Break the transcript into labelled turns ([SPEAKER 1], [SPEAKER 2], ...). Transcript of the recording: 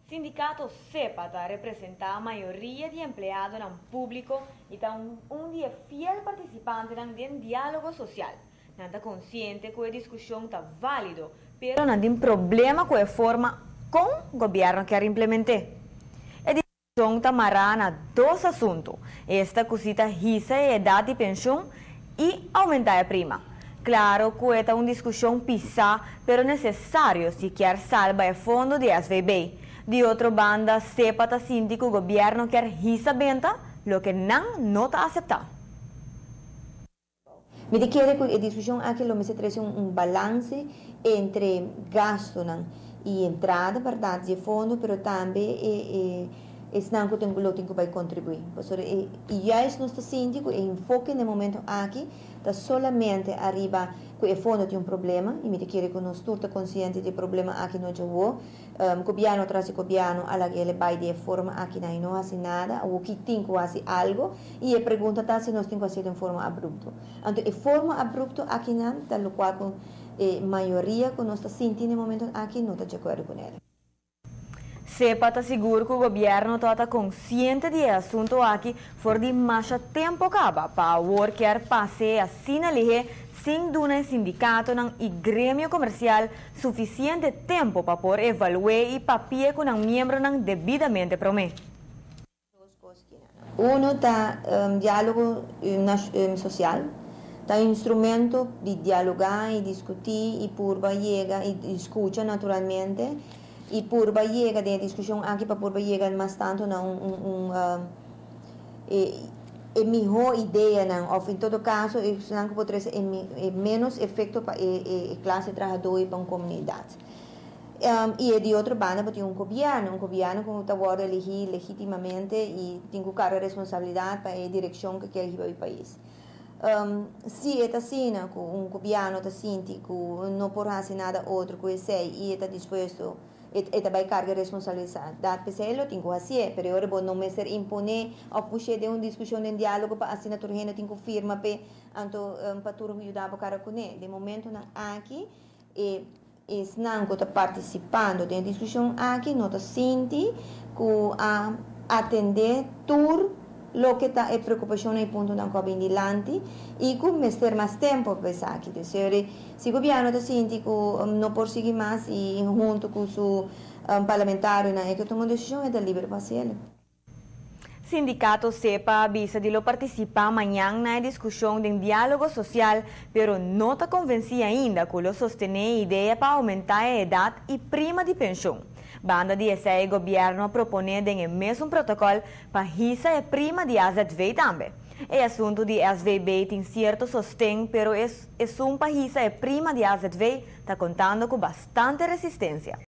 [SPEAKER 1] Sindicato CEPA representa a maioria de empregados no público e está um dia fiel participante no diálogo social. Não está consciente que a discussão está válido, mas não tem problema com a forma como o governo quer implementar. A discussão está marcada na dois assuntos. Esta cosita risa a idade de pensão e aumentar a prima. Claro que é uma discussão pisada, mas necessário se quer salvar o fundo de SVB. De outra banda, CEPA está sentindo que o governo quer risa benta, o que não está aceitar.
[SPEAKER 2] Me quer que a discussão aqui se traz balance entre gasto e entrada, verdade, de fundo, mas também não que vai contribuir. E já é nosso síndico, o enfoque no momento aqui, está solamente arriba que o fundo tem problema, e me quer que nós estamos conscientes do problema aqui no Jogo. Governo traz governo, a que ele vai de forma aqui não faz nada, ou que tem que fazer algo, e a pergunta está se nós temos que fazer de forma abrupta. Então, de forma abrupta aqui não, está o qual a maioria que nós está sentindo no momento aqui não está de acordo com ele.
[SPEAKER 1] CEPA está seguro que o governo está consciente do assunto aqui, for de mais tempo acaba, para o que passe assim ali, sem dar sindicato e grêmio comercial suficiente tempo para poder evaluar e papel com os membros devidamente prometido.
[SPEAKER 2] Uno está diálogo social, está instrumento de dialogar e discutir e purba chega e escuta naturalmente. E purba chega de discussão aqui para purba chega mais tanto melhor ideia não, ou em todo caso não pode ser menos efeito para a classe trabalhadora e para a comunidade. E de outra banda tem um governo que está agora eleger legitimamente e tem que carregar responsabilidade para a direção que quer o país. Se está assim, que governo está sentindo que não pode fazer nada outro que sei e está disposto eta vai carga responsabilidade para ele tem que fazer, mas agora não me ser imponer ou puxar de uma discussão de diálogo para assim a turma tem que firma para turma ajudar para cara com ele. De momento não aqui não está participando da discussão aqui não está sentindo que a atender tudo lo que está a preocupação no ponto não cobre dilante e que ter mais tempo para pensar aqui. Se o governo está sentindo que não pode seguir mais e junto com o parlamentário é que toma decisão é livre para ele.
[SPEAKER 1] Sindicato CEPA avisa de participar amanhã na discussão de diálogo social, mas não está convencido ainda que lo sostener a ideia para aumentar a idade e prima de pensão. Banda de esse governo propõe o mesmo protocolo para risa e prima de AZV também. O assunto de SVB tem certo sostém, mas é um para risa e prima de AZV está contando com bastante resistência.